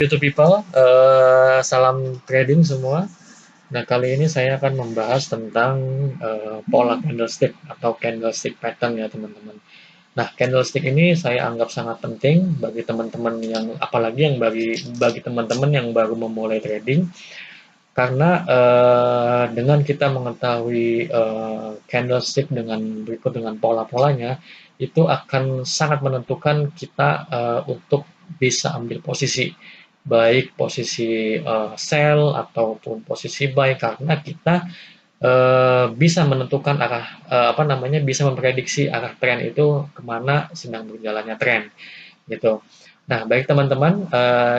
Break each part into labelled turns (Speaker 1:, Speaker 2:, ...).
Speaker 1: To people, salam trading semua. Nah, kali ini saya akan membahas tentang pola candlestick atau candlestick pattern ya teman-teman. Nah, candlestick ini saya anggap sangat penting bagi teman-teman yang, apalagi yang bagi bagi teman-teman yang baru memulai trading, karena dengan kita mengetahui candlestick berikut dengan pola-polanya, itu akan sangat menentukan kita untuk bisa ambil posisi, baik posisi sell ataupun posisi buy, karena kita bisa menentukan arah, bisa memprediksi arah tren itu kemana sedang berjalannya tren, gitu. Nah, baik teman-teman,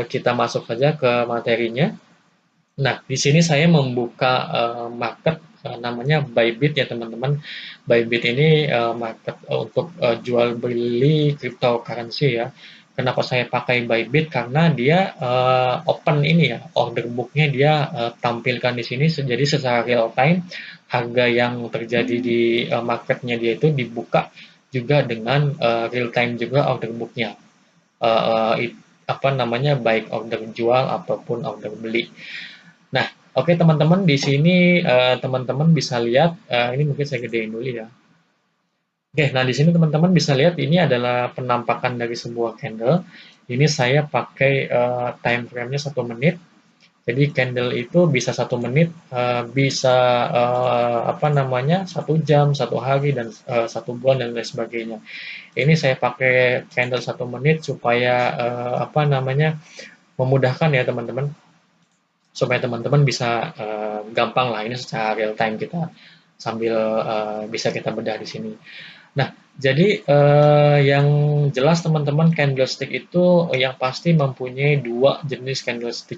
Speaker 1: kita masuk saja ke materinya. Nah, di sini saya membuka market namanya Bybit ya teman-teman. Bybit ini market untuk jual beli cryptocurrency ya. Kenapa saya pakai Bybit? Karena dia open ini ya, order booknya dia tampilkan di sini. Jadi secara real time harga yang terjadi di marketnya dia itu dibuka juga dengan real time juga order booknya. Uh, uh, baik order jual ataupun order beli. Nah, oke teman-teman, di sini teman-teman bisa lihat, ini mungkin saya gedein dulu ya. Oke, nah di sini teman-teman bisa lihat ini adalah penampakan dari sebuah candle. Ini saya pakai time frame-nya 1 menit. Jadi candle itu bisa 1 menit, bisa 1 jam, 1 hari, dan 1 bulan dan lain sebagainya. Ini saya pakai candle 1 menit supaya memudahkan ya teman-teman, supaya teman-teman bisa gampang lah ini secara real time kita sambil bisa kita bedah di sini. Nah, jadi yang jelas teman-teman, candlestick itu yang pasti mempunyai dua jenis candlestick,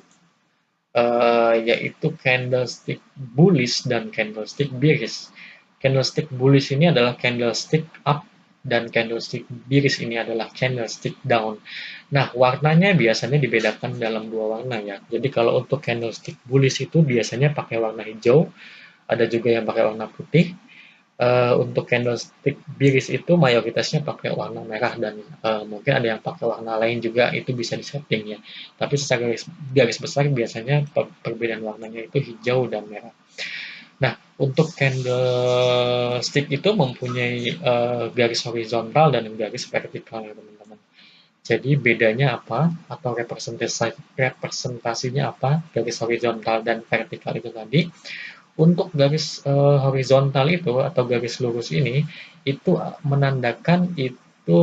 Speaker 1: yaitu candlestick bullish dan candlestick bearish. Candlestick bullish ini adalah candlestick up dan candlestick bearish ini adalah candlestick down. Nah, warnanya biasanya dibedakan dalam dua warna ya. Jadi kalau untuk candlestick bullish itu biasanya pakai warna hijau, ada juga yang pakai warna putih. Untuk candlestick bearish itu mayoritasnya pakai warna merah, dan mungkin ada yang pakai warna lain juga, itu bisa disetting ya. Tapi secara garis besar biasanya perbedaan warnanya itu hijau dan merah. Nah, untuk candlestick itu mempunyai garis horizontal dan garis vertikal ya teman-teman. Jadi bedanya apa atau representasinya apa garis horizontal dan vertikal itu tadi? Untuk garis horizontal itu atau garis lurus ini itu menandakan itu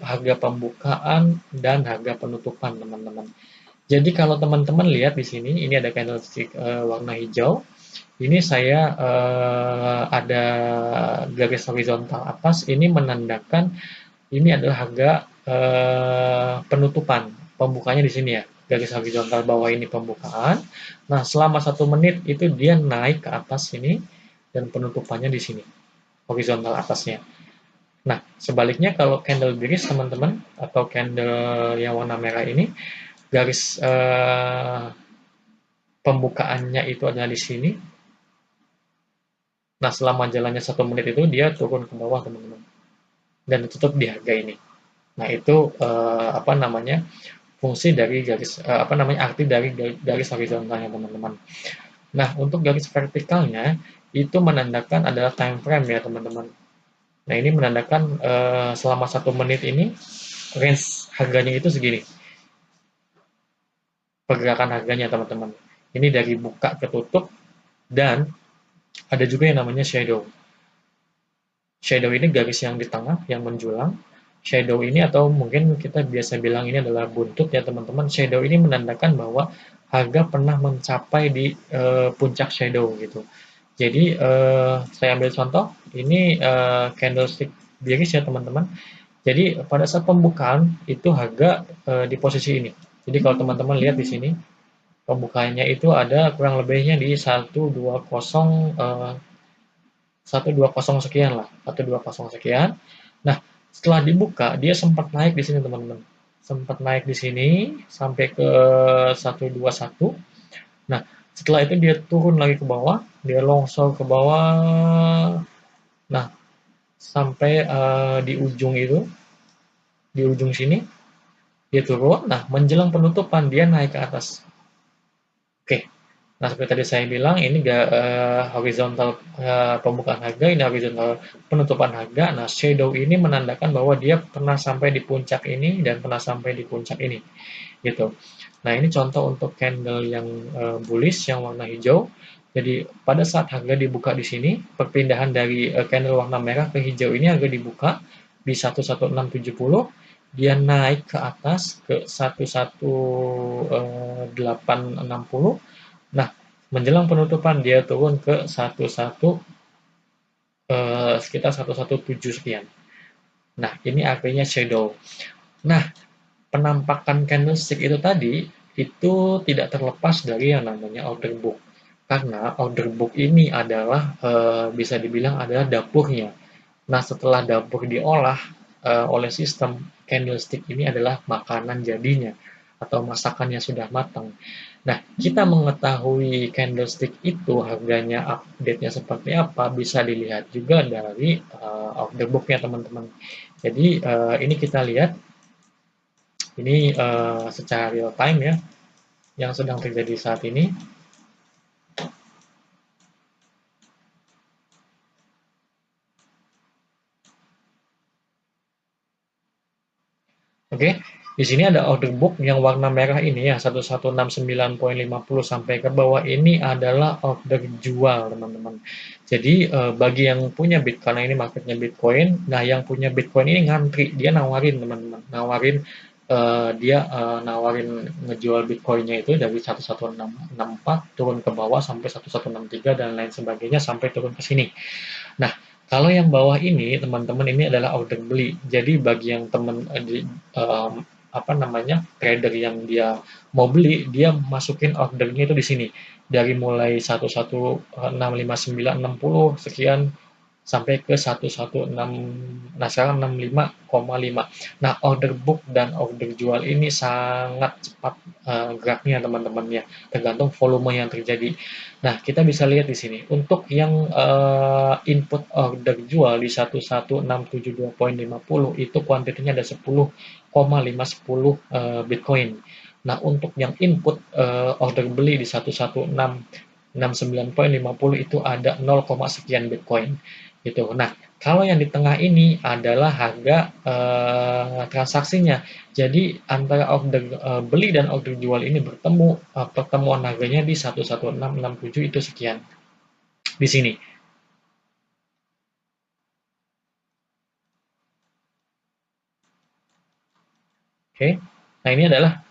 Speaker 1: harga pembukaan dan harga penutupan teman-teman. Jadi kalau teman-teman lihat di sini, ini ada candlestick warna hijau. Ini saya ada garis horizontal atas, ini menandakan ini adalah harga penutupan. Pembukanya di sini ya. Garis horizontal bawah ini pembukaan. Nah, selama 1 menit itu dia naik ke atas sini dan penutupannya di sini, horizontal atasnya. Nah, sebaliknya kalau candle bearish teman-teman, atau candle yang warna merah ini, garis pembukaannya itu adalah di sini. Nah, selama jalannya 1 menit itu dia turun ke bawah teman-teman, dan tutup di harga ini. Nah, itu fungsi dari arti dari garis horizontalnya teman-teman. Nah, untuk garis vertikalnya itu menandakan adalah time frame ya teman-teman. Nah, ini menandakan selama 1 menit ini range harganya itu segini, pergerakan harganya teman-teman. Ini dari buka ke tutup, dan ada juga yang namanya shadow. Shadow ini garis yang di tengah yang menjulang. Shadow ini, atau mungkin kita biasa bilang ini adalah buntut ya teman-teman. Shadow ini menandakan bahwa harga pernah mencapai di puncak shadow gitu. Jadi saya ambil contoh, ini candlestick bearish ya teman-teman. Jadi pada saat pembukaan itu harga di posisi ini. Jadi kalau teman-teman lihat di sini, pembukaannya itu ada kurang lebihnya di 120 120 sekian lah, 120 sekian. Nah, setelah dibuka dia sempat naik di sini teman-teman. Sempat naik di sini sampai ke 121. Nah, setelah itu dia turun lagi ke bawah, dia longsor ke bawah. Nah, sampai di ujung itu, di ujung sini. dia turun, nah menjelang penutupan dia naik ke atas. Oke. Nah, seperti tadi saya bilang ini horizontal pembukaan harga, ini horizontal penutupan harga. Nah, shadow ini menandakan bahwa dia pernah sampai di puncak ini dan pernah sampai di puncak ini, gitu. Nah, ini contoh untuk candle yang bullish yang warna hijau. Jadi, pada saat harga dibuka di sini, perpindahan dari candle warna merah ke hijau ini harga dibuka di 11670, dia naik ke atas ke 11860. Nah, menjelang penutupan dia turun ke sekitar 117 sekian. Nah, ini artinya shadow. Nah, penampakan candlestick itu tadi itu tidak terlepas dari yang namanya order book. Karena order book ini adalah bisa dibilang adalah dapurnya. Nah, setelah dapur diolah oleh sistem, candlestick ini adalah makanan jadinya atau masakan yang sudah matang. Nah, kita mengetahui candlestick itu harganya update-nya seperti apa bisa dilihat juga dari order book-nya teman-teman. Jadi ini kita lihat ini secara real time ya yang sedang terjadi saat ini. Oke, di sini ada order book yang warna merah ini ya, 1169.50 sampai ke bawah ini adalah order jual, teman-teman. Jadi, bagi yang punya Bitcoin, karena ini marketnya Bitcoin, nah yang punya Bitcoin ini ngantri, dia nawarin, teman-teman, nawarin ngejual Bitcoinnya itu dari 11664 turun ke bawah sampai 1163 dan lain sebagainya sampai turun ke sini. Nah, kalau yang bawah ini, teman-teman, ini adalah order beli. Jadi bagi yang apa namanya, trader yang dia mau beli, dia masukin ordernya itu di sini. Dari mulai 1165960 sekian sampai ke 116, nah sekarang 65,5. Nah, order book dan order jual ini sangat cepat geraknya teman-teman ya, tergantung volume yang terjadi. Nah, kita bisa lihat di sini untuk yang input order jual di 11672.50 itu kuantitinya ada 10,510 Bitcoin. Nah, untuk yang input order beli di 11669.50 itu ada 0, sekian Bitcoin gitu. Nah, kalau yang di tengah ini adalah harga transaksinya. Jadi antara order beli dan order jual ini bertemu, pertemuan harganya di 11667 itu sekian di sini. Oke. Nah, ini adalah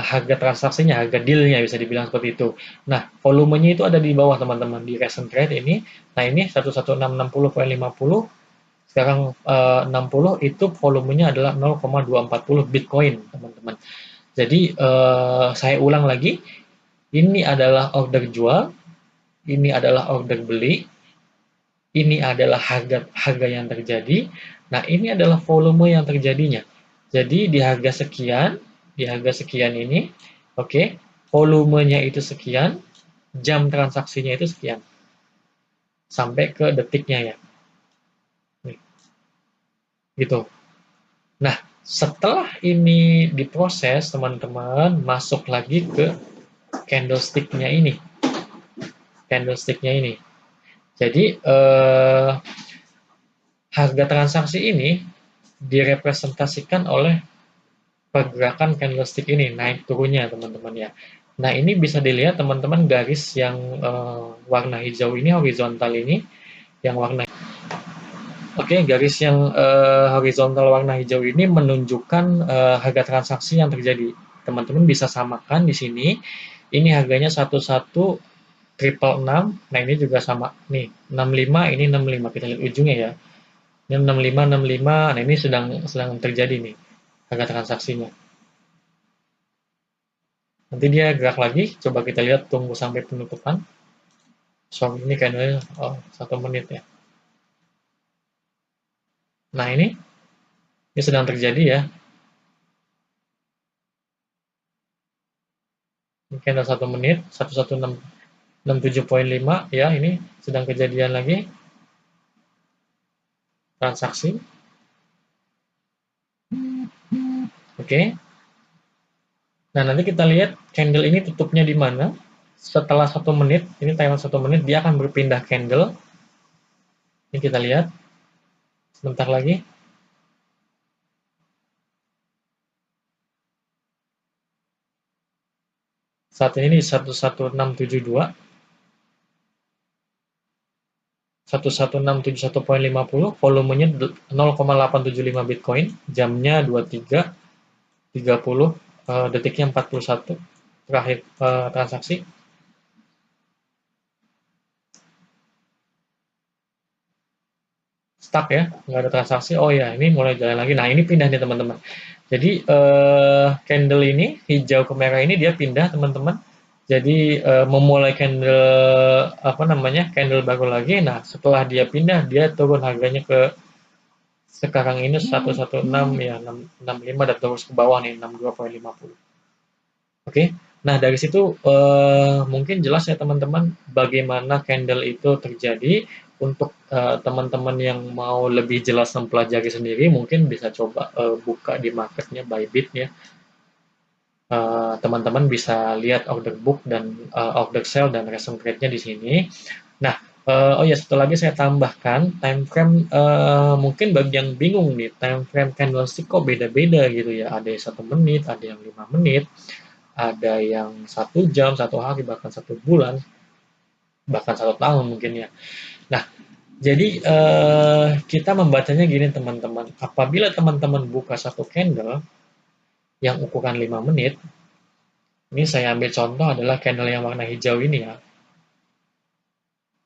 Speaker 1: harga transaksinya, harga dealnya bisa dibilang seperti itu. Nah, volumenya itu ada di bawah teman-teman di recent trade ini. Nah, ini 11660.50 sekarang 60 itu volumenya adalah 0,240 Bitcoin, teman-teman. Jadi saya ulang lagi, ini adalah order jual, ini adalah order beli, ini adalah harga harga yang terjadi. Nah, ini adalah volume yang terjadinya. Jadi di harga sekian ini, oke, okay, volumenya itu sekian, jam transaksinya itu sekian, sampai ke detiknya ya, nih, gitu. Nah, setelah ini diproses, teman-teman masuk lagi ke candlestick-nya ini, candlestick-nya ini. Jadi harga transaksi ini direpresentasikan oleh pergerakan candlestick ini naik turunnya teman-teman ya. Nah ini bisa dilihat teman-teman garis yang warna hijau ini horizontal ini, yang warna garis yang horizontal warna hijau ini menunjukkan harga transaksi yang terjadi. Teman-teman bisa samakan di sini. Ini harganya 11.666. Nah ini juga sama nih 65, ini 65 kita lihat ujungnya ya. Ini 65 65. Nah ini sedang terjadi nih harga transaksinya. Nanti dia gerak lagi, coba kita lihat tunggu sampai penutupan. So, ini kayaknya 1 menit ya. Nah ini sedang terjadi ya. Mungkin ada 1 menit, 11667.5 ya, ini sedang kejadian lagi transaksi. Oke. Nah, nanti kita lihat candle ini tutupnya di mana. Setelah 1 menit, ini timer 1 menit, dia akan berpindah candle. Ini kita lihat sebentar lagi. Saat ini di 11672, 11671.50, volumenya 0,875 Bitcoin, jamnya 23.30, detiknya 41, terakhir transaksi. Stuck ya, nggak ada transaksi. Oh ya, ini mulai jalan lagi. Nah, ini pindah nih teman-teman. Jadi candle ini hijau ke merah ini dia pindah teman-teman. Jadi memulai candle apa namanya candle baru lagi. Nah, setelah dia pindah dia turun harganya ke sekarang ini 116 ya 665 dan terus ke bawah nih 62,50. Oke. Nah, dari situ mungkin jelas ya teman-teman bagaimana candle itu terjadi. Untuk teman-teman yang mau lebih jelas mempelajari sendiri mungkin bisa coba buka di marketnya Bybit ya. Teman-teman bisa lihat order book dan order sell dan recent trade-nya di sini. Nah, oh ya satu lagi saya tambahkan time frame, mungkin bagi yang bingung nih time frame candlestick kok beda-beda gitu ya. Ada yang 1 menit, ada yang 5 menit, ada yang 1 jam, 1 hari, bahkan 1 bulan, bahkan 1 tahun mungkin ya. Nah, jadi kita membacanya gini teman-teman. Apabila teman-teman buka satu candle yang ukuran 5 menit, ini saya ambil contoh adalah candle yang warna hijau ini ya.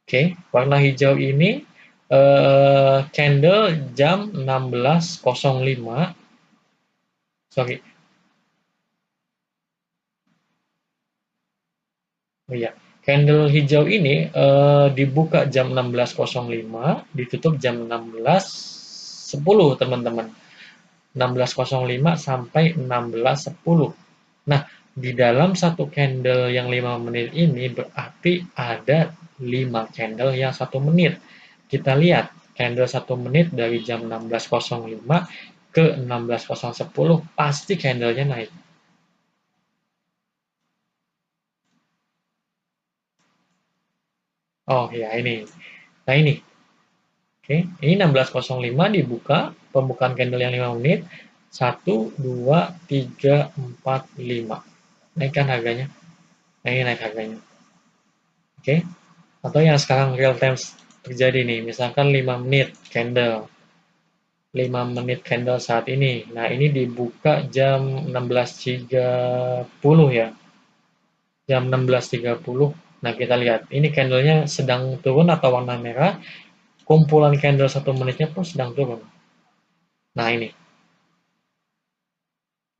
Speaker 1: Oke, warna hijau ini candle jam 16.05. Sorry, oh iya. Candle hijau ini dibuka jam 16.05, ditutup jam 16.10 teman-teman. 16.05 sampai 16.10. Nah, di dalam satu candle yang 5 menit ini berarti ada 5 candle yang 1 menit. Kita lihat candle 1 menit dari jam 16.05 ke 16.10 pasti candlenya naik. Oh ya ini. Nah ini. Oke, ini 16.05 dibuka, pembukaan candle yang 5 menit. 1, 2, 3, 4, 5. Naikkan harganya. Nah, ini naik harganya. Oke. Atau yang sekarang real time terjadi nih, misalkan 5 menit candle. 5 menit candle saat ini. Nah, ini dibuka jam 16.30 ya. Jam 16.30. Nah, kita lihat. Ini candlenya sedang turun atau warna merah. Kumpulan candle 1 menitnya pun sedang turun. Nah, ini.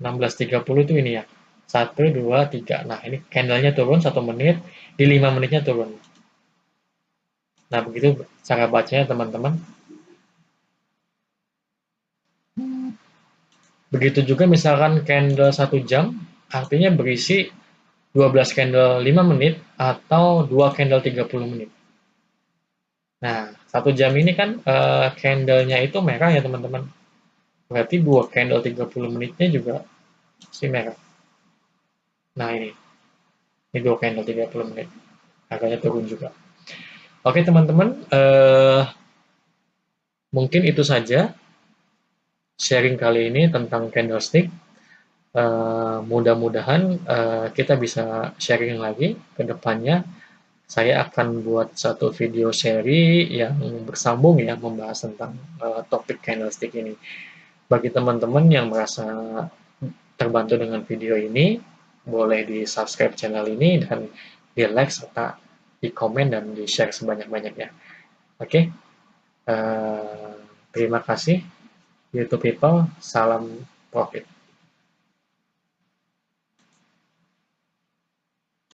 Speaker 1: 16.30 itu ini ya. 1, 2, 3. Nah, ini candlenya turun 1 menit. Di 5 menitnya turun. Nah, begitu cara bacanya teman-teman. Begitu juga misalkan candle 1 jam, artinya berisi 12 candle 5 menit atau 2 candle 30 menit. Nah, 1 jam ini kan candlenya itu merah ya teman-teman. Berarti 2 candle 30 menitnya juga si merah. Nah ini 2 candle 30 menit. Harganya turun juga. Oke teman-teman, mungkin itu saja sharing kali ini tentang candlestick. Mudah-mudahan kita bisa sharing lagi ke depannya. Saya akan buat satu video seri yang bersambung ya membahas tentang topik candlestick ini. Bagi teman-teman yang merasa terbantu dengan video ini, boleh di subscribe channel ini dan di like serta di komen dan di share sebanyak-banyaknya. Oke, terima kasih YouTube people, salam profit.